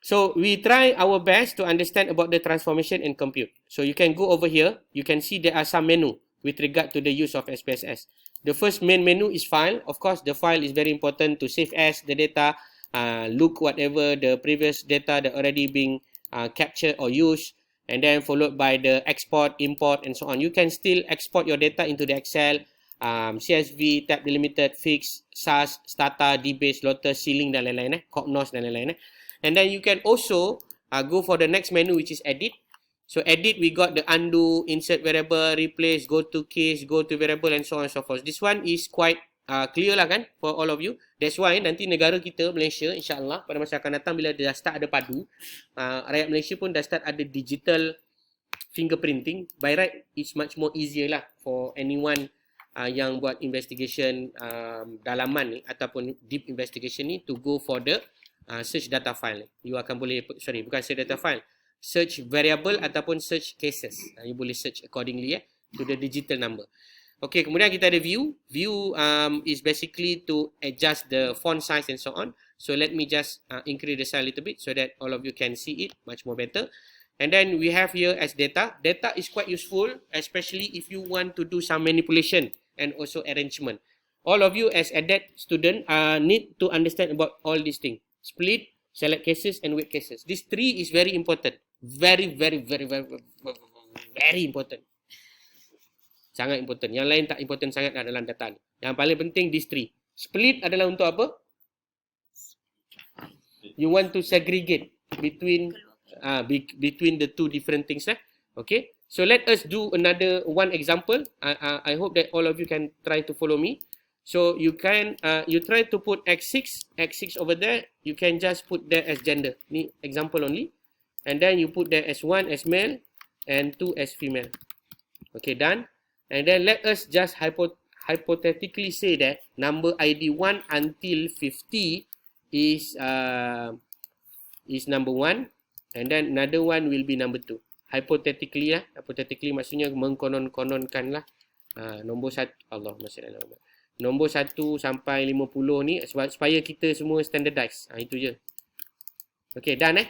So we try our best to understand about the transformation and compute. So you can go over here. You can see there are some menu with regard to the use of SPSS. The first main menu is file. Of course, the file is very important to save as the data, look whatever the previous data that already being captured or used, and then followed by the export, import, and so on. You can still export your data into the Excel, CSV, tab delimited, fix, SAS, stata, dbase, lotus, ceiling dan lain-lain, cognos dan lain-lain. And then you can also go for the next menu, which is edit. So edit, we got the undo, insert variable, replace, go to case, go to variable, and so on and so forth. This one is quite clear lah kan for all of you. That's why nanti negara kita, Malaysia, insyaAllah pada masa akan datang bila dah start ada padu, rakyat Malaysia pun dah start ada digital fingerprinting. By right, it's much more easier lah for anyone yang buat investigation dalaman ni ataupun deep investigation ni to go for the search data file. You akan boleh, sorry, bukan search data file, search variable ataupun search cases. You boleh search accordingly to the digital number. Okay, kemudian kita ada view. View is basically to adjust the font size and so on. So let me just increase the size a little bit so that all of you can see it much more better. And then we have here as data. Data is quite useful, especially if you want to do some manipulation and also arrangement. All of you as adept student need to understand about all these things. Split, select cases, and weight cases. These three is very important. Very important. Sangat important. Yang lain tak important sangat dalam data ni. Yang paling penting these three. Split adalah untuk apa? You want to segregate between the two different things. Okay. So let us do another one example. I hope that all of you can try to follow me. So you can you try to put x6 over there. You can just put there as gender. Ni example only. And then you put there as 1 as male and 2 as female. Okay, done. And then let us just hypothetically say that number ID 1 until 50 is number 1, and then another one will be number 2. Hypothetically lah. Hypothetically maksudnya mengkonon-kononkan lah. Nombor 1, Allah masalah. Nombor 1 sampai 50 ni supaya kita semua standardize. Itu je. Okay, done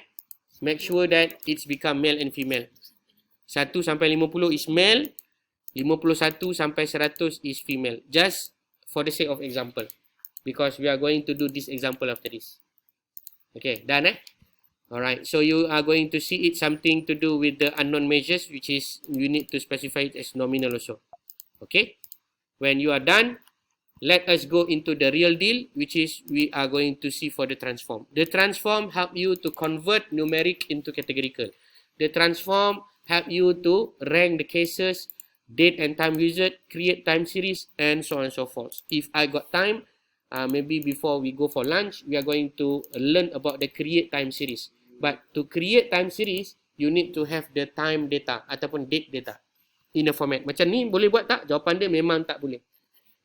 Make sure that it's become male and female. 1 sampai 50 is male, 51 sampai 100 is female. Just for the sake of example. Because we are going to do this example after this. Okay, done Alright, so you are going to see it something to do with the unknown measures, which is you need to specify it as nominal also. Okay, when you are done, let us go into the real deal, which is we are going to see for the transform. The transform help you to convert numeric into categorical. The transform help you to rank the cases, date and time used, create time series, and so on and so forth. If I got time, maybe before we go for lunch, we are going to learn about the create time series. But to create time series, you need to have the time data ataupun date data in a format. Macam ni boleh buat tak? Jawapan dia memang tak boleh.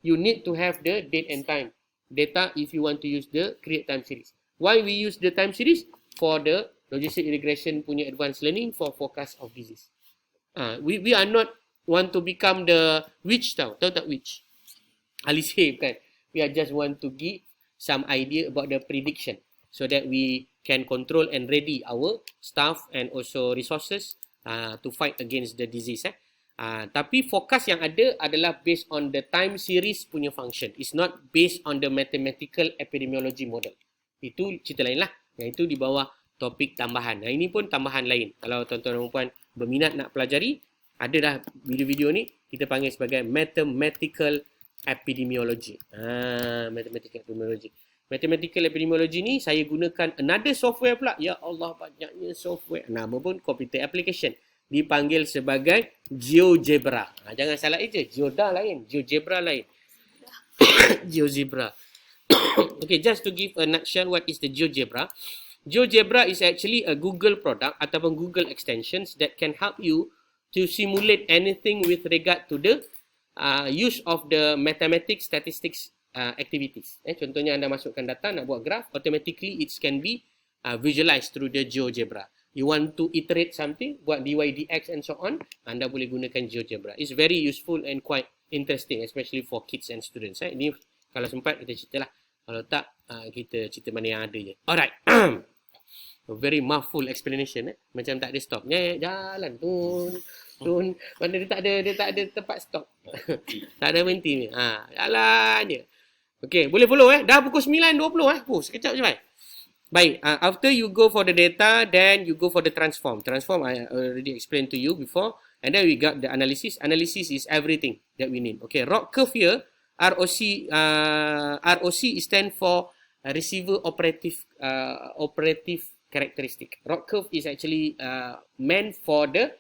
You need to have the date and time data if you want to use the create time series. Why we use the time series? For the logistic regression punya advanced learning for forecast of disease. We are not want to become the witch tahu tak witch? Alice kan? We are just want to give some idea about the prediction so that we can control and ready our staff and also resources to fight against the disease. Tapi forecast yang ada adalah based on the time series punya function. It's not based on the mathematical epidemiology model. Itu cerita lain lah. Yang itu di bawah topik tambahan. Yang ini pun tambahan lain. Kalau tuan-tuan dan puan berminat nak pelajari, ada dah video-video ni kita panggil sebagai mathematical epidemiology. Mathematical epidemiology. Mathematical epidemiology ni saya gunakan another software pula. Ya Allah, banyaknya software. Nama pun computer application. Dipanggil sebagai GeoGebra. Jangan salah je. Geoda lain. GeoGebra lain. GeoZebra. Okay, just to give a nutshell what is the GeoGebra. GeoGebra is actually a Google product ataupun Google extensions that can help you to simulate anything with regard to the use of the mathematics statistics activities. Contohnya anda masukkan data, nak buat graph, automatically it can be visualized through the GeoGebra. You want to iterate something, buat dy, dx and so on, anda boleh gunakan GeoGebra. It's very useful and quite interesting, especially for kids and students. Ini kalau sempat kita cerita lah. Kalau tak, kita cerita mana yang ada je. Alright. a very mouthful explanation. Macam tak ada stop. Jalan tun. Mana dia tak ada tempat stop. Tak ada berhenti ni. Jalan je. Okay, boleh follow Dah pukul 9.20 sekejap je baik. Baik, after you go for the data, then you go for the transform. Transform I already explained to you before. And then we got the analysis. Analysis is everything that we need. Okay, ROC curve here, ROC stand for receiver operative characteristic. ROC curve is actually meant for the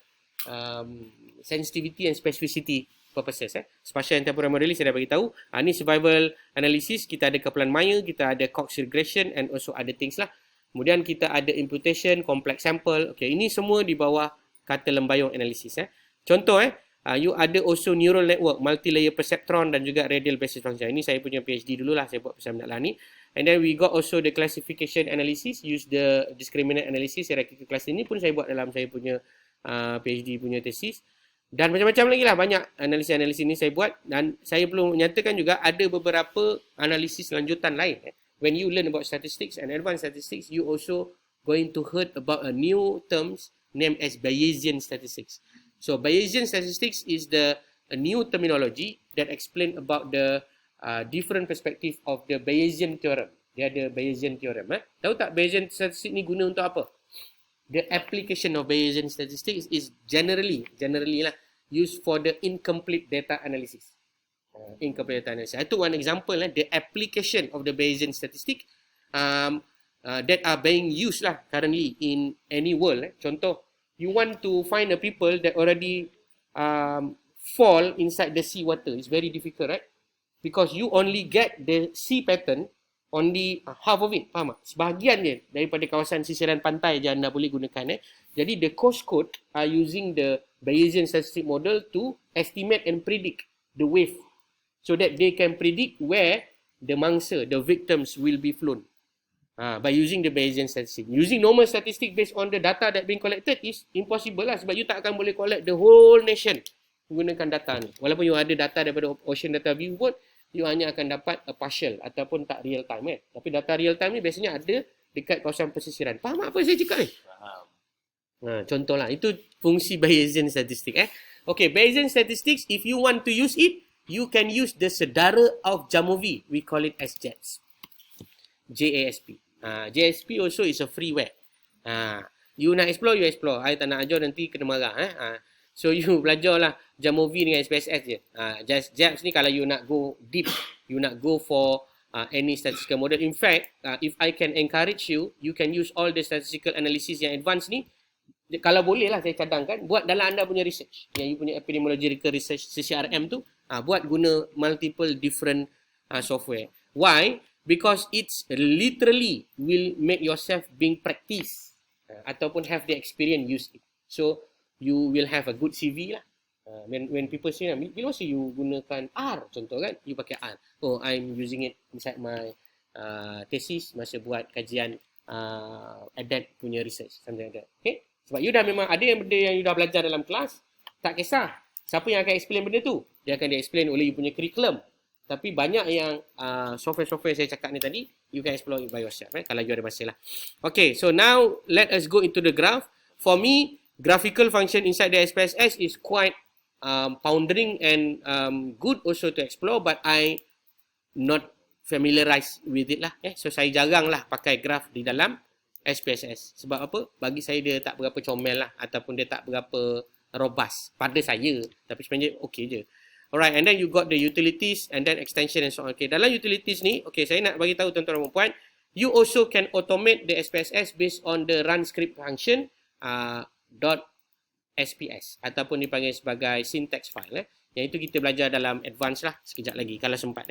sensitivity and specificity purposes. Spatial and temporal modeling saya dah bagi tahu. Ni survival analysis, kita ada kepelan maya, kita ada Cox regression and also other things lah. Kemudian kita ada imputation, complex sample. Okay, ini semua di bawah kata lembayung analisis. Contoh you ada also neural network, multi-layer perceptron dan juga radial basis function. Ini saya punya PhD dululah, saya buat pasal benda lah ni. And then we got also the classification analysis, use the discriminant analysis, hierarchical cluster. Ini pun saya buat dalam saya punya PhD punya tesis. Dan macam-macam lagi lah, banyak analisis-analisis ni saya buat. Dan saya perlu menyatakan juga ada beberapa analisis lanjutan lain. When you learn about statistics and advanced statistics, you also going to heard about a new terms named as Bayesian statistics. So Bayesian statistics is a new terminology that explain about the different perspective of the Bayesian theorem. Dia ada Bayesian theorem. Tahu tak Bayesian statistics ni guna untuk apa? The application of Bayesian statistics is generally lah used for the incomplete data analysis. Incomplete data analysis. I took one example the application of the Bayesian statistic that are being used lah currently in any world. Contoh, you want to find the people that already fall inside the sea water. It's very difficult, right? Because you only get the sea pattern only half of it, faham tak? Sebahagian je daripada kawasan sisiran pantai je anda boleh gunakan. Jadi the coast code are using the Bayesian statistic model to estimate and predict the wave so that they can predict where the mangsa, the victims will be flown by using the Bayesian statistic. Using normal statistic based on the data that being collected is impossible lah, sebab you tak akan boleh collect the whole nation menggunakan data ni. Walaupun you ada data daripada Ocean Data View pun, you hanya akan dapat a partial ataupun tak real time Tapi data real time ni biasanya ada dekat kawasan pesisiran. Faham apa saya cakap ni? Faham. Contohlah, itu fungsi Bayesian statistics. Okay, Bayesian statistics, if you want to use it, you can use the sedara of Jamovi. We call it as JASP. JASP. JASP also is a freeware. You nak explore, you explore. I tak nak ajar nanti kena marah. So you belajar lah Jamovi dengan SPSS je. JASP ni kalau you nak go deep, you nak go for any statistical model. In fact, if I can encourage you, you can use all the statistical analysis yang advanced ni. Kalau boleh lah saya cadangkan, buat dalam anda punya research. Yang you punya epidemiological research, CCRM tu, buat guna multiple different software. Why? Because it's literally will make yourself being practice ataupun have the experience use it. So, you will have a good CV lah. When people say, bila masa you gunakan R contoh kan, you pakai R. Oh, I'm using it inside my thesis masa buat kajian adapt punya research. Something like that. Okay? Sebab you dah memang ada yang benda yang you dah belajar dalam kelas, tak kisah siapa yang akan explain benda tu. Dia akan di-explain oleh you punya curriculum. Tapi banyak yang software-software saya cakap ni tadi, you can explore it by yourself. Kalau you ada masa lah. Okay, so now let us go into the graph. For me, graphical function inside the SPSS is quite pondering and good also to explore, but I not familiarized with it lah. So saya jarang lah pakai graph di dalam SPSS. Sebab apa? Bagi saya dia tak berapa comel lah, ataupun dia tak berapa robust pada saya. Tapi sebenarnya okay je. Alright, and then you got the utilities and then extension and so on. Okay, dalam utilities ni, okay, saya nak bagi tahu tuan-tuan dan puan, you also can automate the SPSS based on the run script function .sps ataupun dipanggil sebagai syntax file. Yang itu kita belajar dalam advance lah sekejap lagi kalau sempat.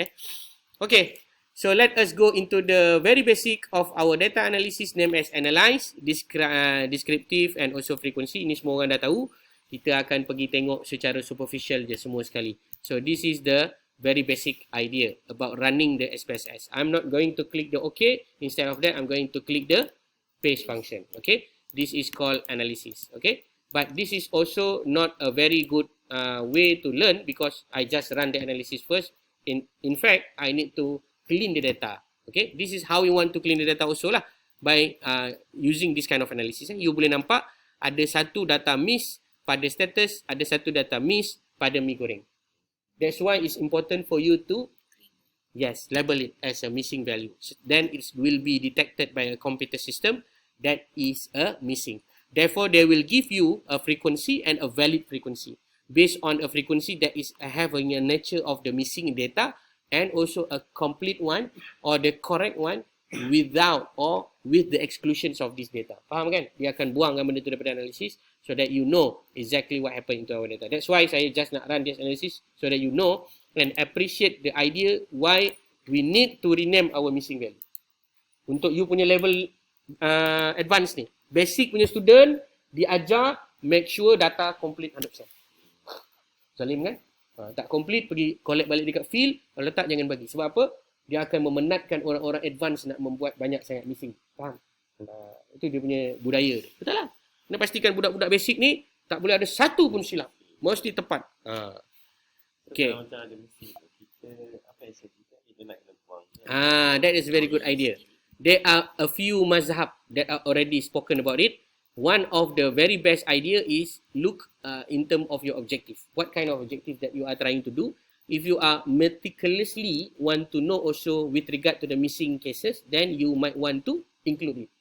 Okay, so let us go into the very basic of our data analysis named as analyze, descriptive and also frequency. Ini semua orang dah tahu. Kita akan pergi tengok secara superficial je semua sekali. So this is the very basic idea about running the SPSS. I'm not going to click the OK. Instead of that, I'm going to click the paste function. Okay, this is called analysis. Okay, but this is also not a very good way to learn because I just run the analysis first. In fact, I need to clean the data. Okay, this is how we want to clean the data also lah. by using this kind of analysis. You boleh nampak ada satu data miss pada status, ada satu data miss pada mi goreng. That's why it's important for you to label it as a missing value. Then it will be detected by a computer system that is a missing. Therefore, they will give you a frequency and a valid frequency based on a frequency that is having a nature of the missing data and also a complete one or the correct one without or with the exclusions of this data. Faham kan? Dia akan buangkan benda tu daripada analisis so that you know exactly what happened into our data. That's why saya just nak run this analysis so that you know and appreciate the idea why we need to rename our missing value. Untuk you punya level advance ni, basic punya student diajar make sure data complete 100%. Salim kan? Tak complete, pergi collect balik dekat field, kalau letak jangan bagi. Sebab apa? Dia akan memenatkan orang-orang advance nak membuat banyak sangat missing. Faham? Itu dia punya budaya dia. Betul lah. Nak pastikan budak-budak basic ni tak boleh ada satu pun silap. Mesti tepat. Okay. Macam ada missing, kita apa yang saya cakap, kita nak kena buang. That is a very good idea. There are a few mazhab that are already spoken about it. One of the very best idea is look in terms of your objective. What kind of objective that you are trying to do? If you are meticulously want to know also with regard to the missing cases, then you might want to include it.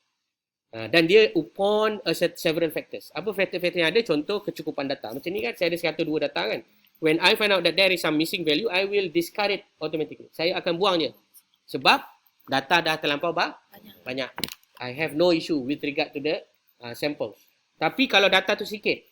Dan dia upon several factors. Apa faktor-faktor yang ada? Contoh kecukupan data. Macam ni kan, saya ada 102 data kan. When I find out that there is some missing value, I will discard it automatically. Saya akan buang je. Sebab data dah terlampau banyak. I have no issue with regard to the samples. Tapi kalau data tu sikit,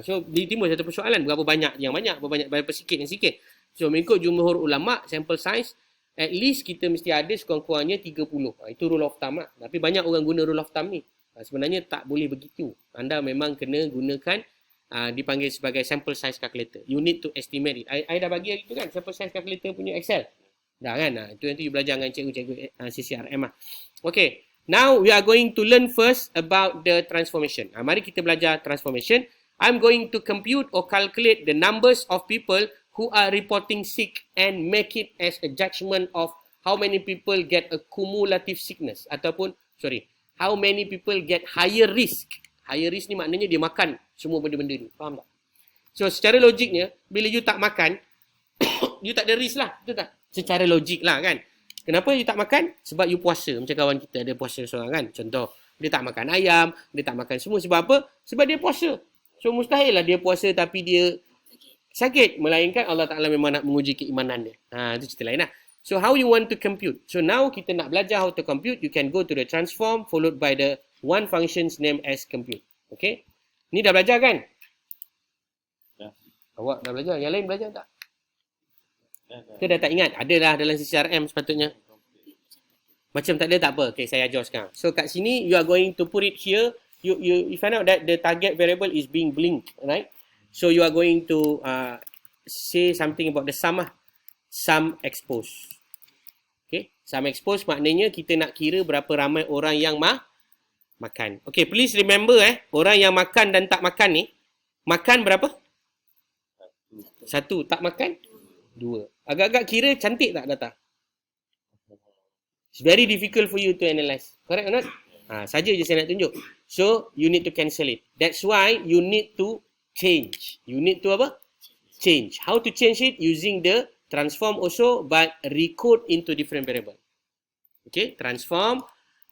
so timbul satu persoalan, berapa banyak yang banyak, berapa sikit yang sikit. So mengikut jumhur ulama, sample size at least kita mesti ada sekurang-kurangnya 30. Itu rule of thumb lah. Tapi banyak orang guna rule of thumb ni. Sebenarnya tak boleh begitu. Anda memang kena gunakan dipanggil sebagai sample size calculator. You need to estimate it. I dah bagi itu kan, sample size calculator punya Excel. Dah kan? Itu nanti you belajar dengan cikgu-cikgu CCRM lah. Okay. Now we are going to learn first about the transformation. Mari kita belajar transformation. I'm going to compute or calculate the numbers of people who are reporting sick and make it as a judgment of how many people get a cumulative sickness ataupun how many people get higher risk. Higher risk ni maknanya dia makan semua benda-benda ni. Faham tak? So secara logiknya bila you tak makan you tak ada risk lah, betul tak? Secara logik lah kan. Kenapa you tak makan? Sebab you puasa. Macam kawan kita ada puasa seorang kan. Contoh, dia tak makan ayam, dia tak makan semua. Sebab apa? Sebab dia puasa. So mustahil lah dia puasa tapi dia sakit. Melainkan Allah Ta'ala memang nak menguji keimanan dia. Itu cerita lain lah. So how you want to compute? So now kita nak belajar how to compute. You can go to the transform followed by the one functions named as compute. Okay? Ni dah belajar kan? Ya. Awak dah belajar? Yang lain belajar tak? Ke dah tak ingat? Ada lah dalam CCRM sepatutnya. Macam tak ada tak apa. Okay, saya ajar sekarang. So kat sini you are going to put it here. You find out that the target variable is being blinked, right? So you are going to say something about the sum lah. Sum expose. Okay, sum expose maknanya kita nak kira berapa ramai orang yang makan. Okay, please remember orang yang makan dan tak makan ni, makan berapa? 1. Tak makan? 2. Agak-agak kira cantik tak data? It's very difficult for you to analyze. Correct or not? Saja je saya nak tunjuk. So, you need to cancel it. That's why you need to change. You need to apa? Change. How to change it? Using the transform also, but recode into different variable. Okay, transform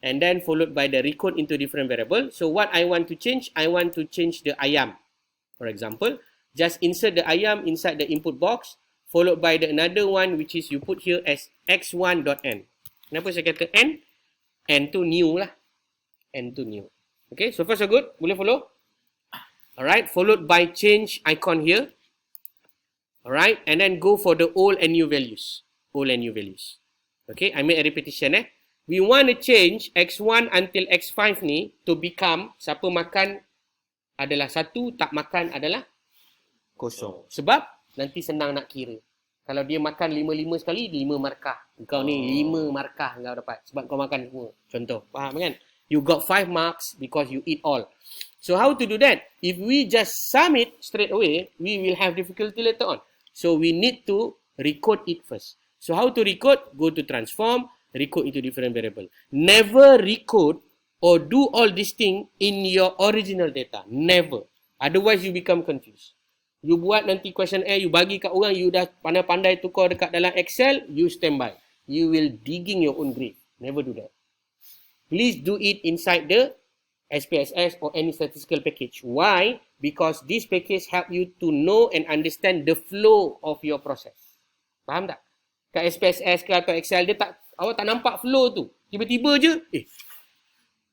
and then followed by the recode into different variable. So, what I want to change? I want to change the ayam. For example, just insert the ayam inside the input box. Followed by the another one which is you put here as x1.n. Kenapa saya kata n? N tu new lah. N tu new. Okay, so far so good. Boleh follow? Alright, followed by change icon here. Alright, and then go for the old and new values. Old and new values. Okay, I made a repetition We want to change x1 until x5 ni to become siapa makan adalah 1, tak makan adalah 0. Sebab nanti senang nak kira. Kalau dia makan 5 sekali, 5 markah. Kau ni 5 markah kau dapat. Sebab kau makan semua. Contoh. Faham kan? You got 5 marks because you eat all. So how to do that? If we just sum it straight away, we will have difficulty later on. So we need to recode it first. So how to recode? Go to transform, recode into different variable. Never recode or do all these things in your original data. Never. Otherwise, you become confused. You buat nanti questionnaire, you bagi kat orang, you dah pandai-pandai tukar dekat dalam Excel, you stand by. You will digging your own grave. Never do that. Please do it inside the SPSS or any statistical package. Why? Because this package help you to know and understand the flow of your process. Faham tak? Kat SPSS ke atau Excel, awak tak nampak flow tu. Tiba-tiba je,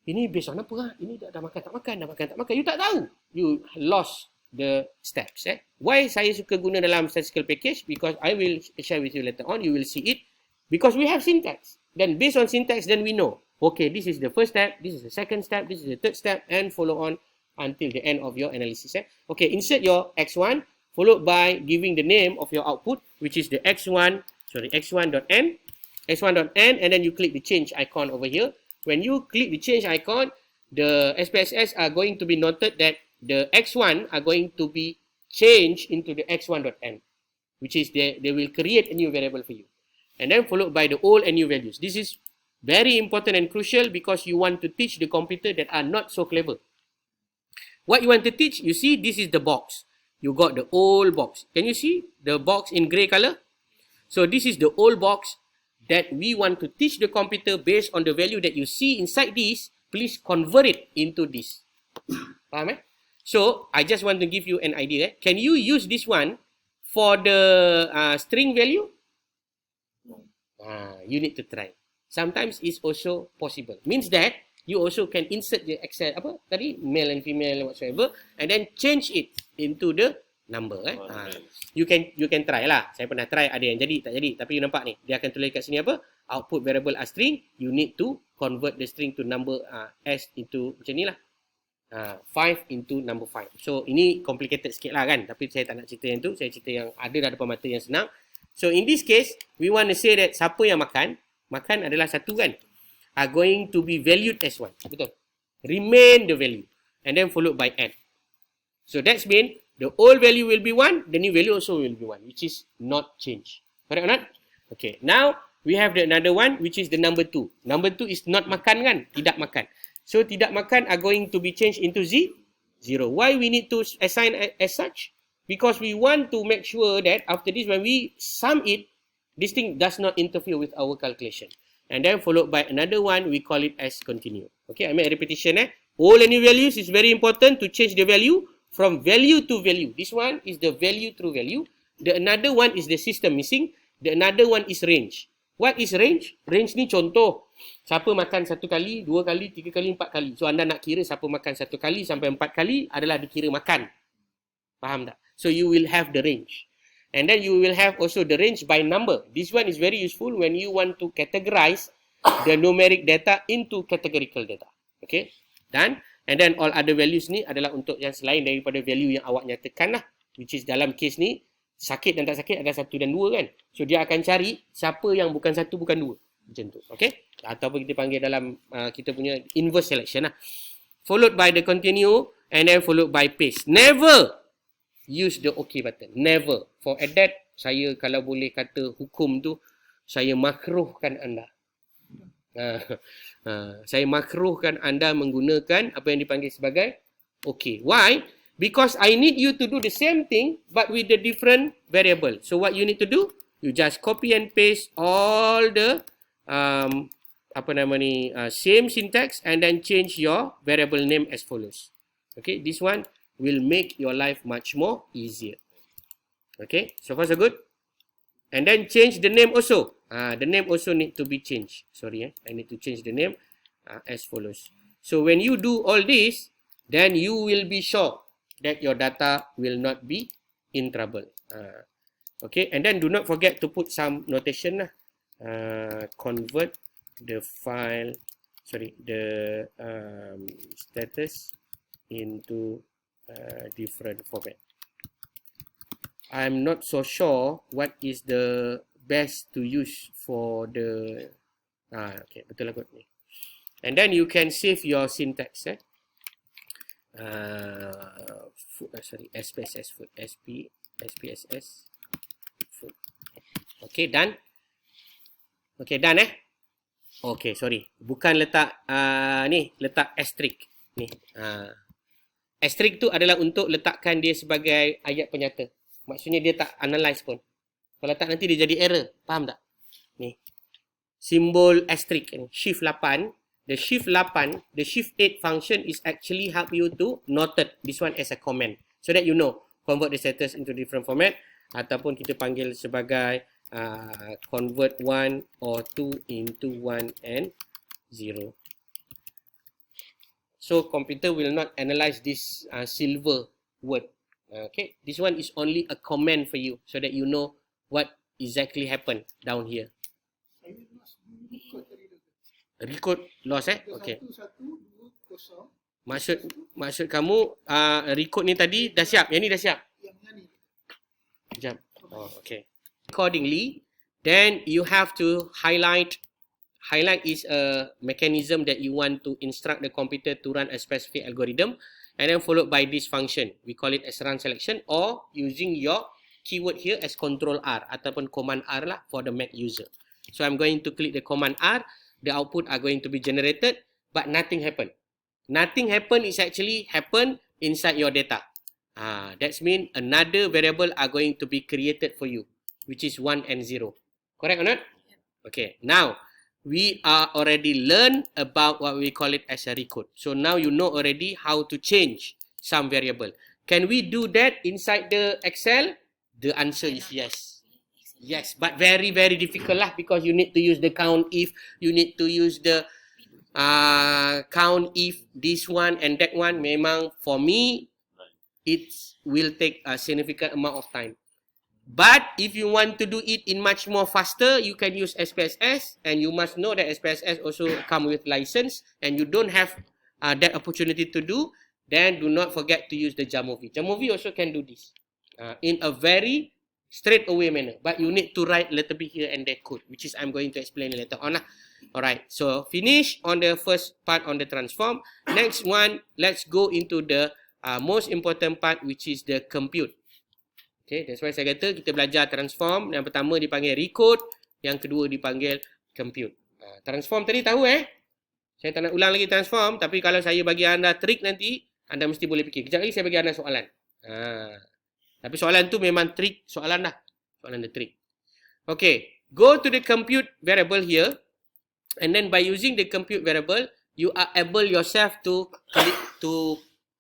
ini based on apa? Ini dah makan tak makan, dah makan tak makan. You tak tahu. You lost the steps. Why saya suka guna dalam statistical package? Because I will share with you later on. You will see it. Because we have syntax. Then based on syntax, then we know. Okay, this is the first step, this is the second step, this is the third step, and follow on until the end of your analysis. Okay, insert your x1, followed by giving the name of your output, which is the x1.n, and then you click the change icon over here. When you click the change icon, the SPSS are going to be noted that the x1 are going to be changed into the x1.n, which is they will create a new variable for you. And then followed by the old and new values. This is very important and crucial because you want to teach the computer that are not so clever. What you want to teach, you see, this is the box. You got the old box. Can you see the box in gray color? So this is the old box that we want to teach the computer based on the value that you see inside this. Please convert it into this. Faham? So I just want to give you an idea. Can you use this one for the string value? You need to try. Sometimes it's also possible. Means that you also can insert the Excel male and female whatsoever, and then change it into the number. You can try lah. Saya pernah try, ada yang jadi, tak jadi. Tapi you nampak ni, dia akan tulis kat sini apa? Output variable as string. You need to convert the string to number s into macam ni lah. 5 into number 5. So ini complicated sikit lah kan. Tapi saya tak nak cerita yang tu. Saya cerita yang ada dah depan mata yang senang. So in this case, we want to say that siapa yang makan adalah satu kan, are going to be valued as 1. Betul? Remain the value. And then followed by n. So that's mean the old value will be 1, the new value also will be 1, which is not changed. Correct or not? Okay. Now, we have the another one, which is the number 2. Number 2 is not makan kan? Tidak makan. So, tidak makan are going to be changed into 0. Why we need to assign as such? Because we want to make sure that after this, when we sum it, this thing does not interfere with our calculation. And then followed by another one, we call it as continue. Okay, I make a repetition. All and new values is very important to change the value from value to value. This one is the value through value. The another one is the system missing. The another one is range. What is range? Range ni contoh. Siapa makan 1 kali, 2 kali, 3 kali, 4 kali. So anda nak kira siapa makan 1 kali sampai 4 kali adalah dikira makan. Faham tak? So you will have the range. And then you will have also the range by number. This one is very useful when you want to categorize the numeric data into categorical data. Okay, done. And then all other values ni adalah untuk yang selain daripada value yang awak nyatakan lah. Which is dalam case ni, sakit dan tak sakit ada 1 dan 2 kan. So dia akan cari siapa yang bukan 1 bukan 2. Macam tu. Okay. Ataupun kita panggil dalam kita punya inverse selection lah. Followed by the continue and then followed by paste. Never use the OK button. Never. For that, saya kalau boleh kata hukum tu, saya makruhkan anda. Saya makruhkan anda menggunakan apa yang dipanggil sebagai OK. Why? Because I need you to do the same thing but with the different variable. So what you need to do? You just copy and paste all the same syntax and then change your variable name as follows. Okay, this one will make your life much more easier. Okay, so far so good. And then change the name also. The name also need to be changed. Sorry, I need to change the name as follows. So when you do all this, then you will be sure that your data will not be in trouble. Okay, and then do not forget to put some notation. Convert the file, the status into different format. I'm not so sure what is the best to use for the okay, betul lah kot ni. And then you can save your syntax. SPSS food, SPSS food. Okay, done. Okay, done. Okay, sorry. Bukan letak ni, letak asterisk. Ni. Asterisk tu adalah untuk letakkan dia sebagai ayat penyata. Maksudnya dia tak analyze pun. Kalau tak nanti dia jadi error. Faham tak? Ni. Simbol asterisk ni. Shift 8. The shift 8, the shift 8 function is actually help you to noted this one as a comment. So that you know, convert the status into different format. Ataupun kita panggil sebagai convert 1 or 2 into 1 and 0. So computer will not analyze this silver word. Okay, this one is only a comment for you so that you know what exactly happened down here. Record loss okay. Maksud kamu record ni tadi dah siap. Yang ni dah siap. Sekejap. Oh, okay. Accordingly, then you have to highlight. Highlight is a mechanism that you want to instruct the computer to run a specific algorithm, and then followed by this function. We call it as run selection, or using your keyword here as Control R ataupun Command R lah for the Mac user. So I'm going to click the Command R. The output are going to be generated, but nothing happen. Nothing happen is actually happen inside your data. That means another variable are going to be created for you, which is 1 and 0. Correct or not? Okay. Now, we are already learned about what we call it as a record. So now you know already how to change some variable. Can we do that inside the Excel? The answer is yes. Yes, but very, very difficult lah because you need to use the count if, you need to use the count if this one and that one. Memang for me, it will take a significant amount of time. But if you want to do it in much more faster, you can use SPSS, and you must know that SPSS also come with license, and you don't have that opportunity to do, then do not forget to use the Jamovi. Jamovi also can do this in a very straight away manner, but you need to write a little bit here and there code, which is I'm going to explain later on. Alright, so finish on the first part on the transform. Next one, let's go into the most important part, which is the compute. Okay, that's why saya kata kita belajar transform. Yang pertama dipanggil recode, yang kedua dipanggil compute. Transform tadi tahu Saya tak nak ulang lagi transform, tapi kalau saya bagi anda trik nanti, anda mesti boleh fikir. Kejap lagi saya bagi anda soalan. Tapi soalan tu memang trik soalan dah. Soalan the trick. Okay, go to the compute variable here, and then by using the compute variable, you are able yourself to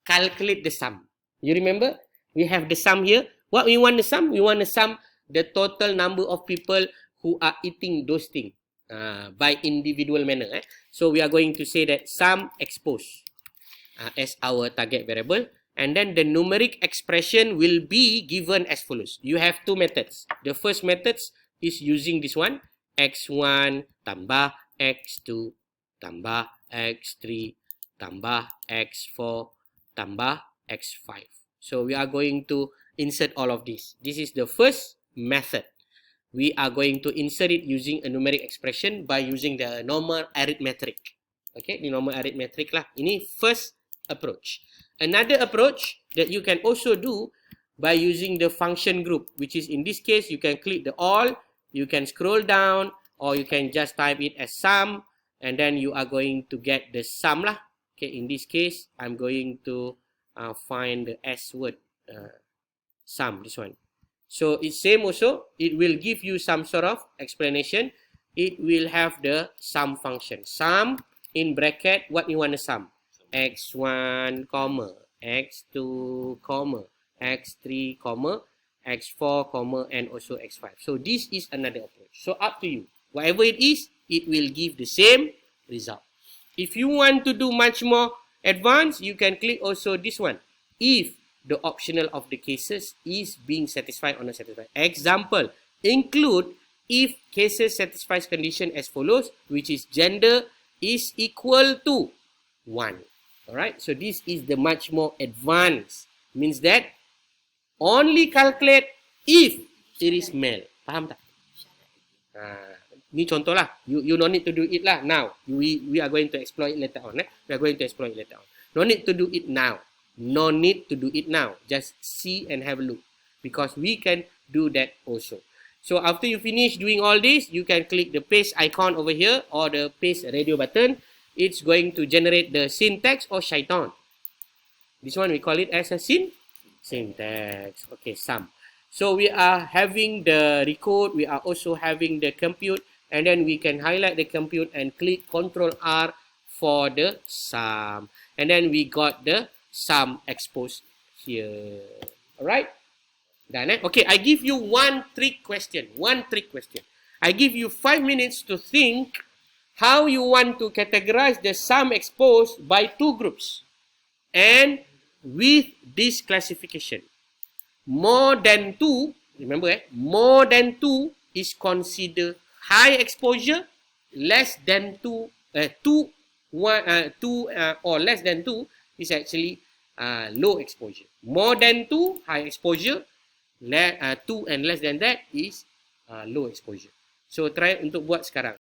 calculate the sum. You remember? We have the sum here. What we want the sum? We want the sum the total number of people who are eating those things by individual manner. So we are going to say that sum expose as our target variable. And then the numeric expression will be given as follows. You have two methods. The first method is using this one. X1 tambah X2 tambah X3 tambah X4 tambah X5. So we are going to insert all of this. This is the first method. We are going to insert it using a numeric expression by using the normal arithmetic. Okay, the normal arithmetic lah. Ini first approach. Another approach that you can also do by using the function group, which is in this case, you can click the all, you can scroll down, or you can just type it as sum, and then you are going to get the sum lah. Okay, in this case, I'm going to find the S word, sum, this one. So it's same also, it will give you some sort of explanation. It will have the sum function. Sum in bracket, what you want to sum? X1, X2, X3, X4, and also X5. So this is another approach. So up to you. Whatever it is, it will give the same result. If you want to do much more advanced, you can click also this one. If the optional of the cases is being satisfied or not satisfied. Example, include if cases satisfies condition as follows, which is gender is equal to 1. Alright, so this is the much more advanced. Means that only calculate if it is male. Faham tak? Ni contoh lah. You no need to do it lah now. We are going to explore it later on. We are going to explore it later on. No need to do it now. No need to do it now. Just see and have a look. Because we can do that also. So after you finish doing all this, you can click the paste icon over here or the paste radio button. It's going to generate the syntax or shaitan. This one we call it as a syntax. Okay, sum. So we are having the recode, we are also having the compute, and then we can highlight the compute and click Ctrl R for the sum. And then we got the sum exposed here. Alright? Done, eh? Okay, I give you one trick question. I give you 5 minutes to think how you want to categorize the sum exposed by 2 groups. And with this classification. More than 2, remember, more than 2 is considered high exposure, less than 2, 2 or less than 2 is actually low exposure. More than 2, high exposure, 2 and less than that is low exposure. So try untuk buat sekarang.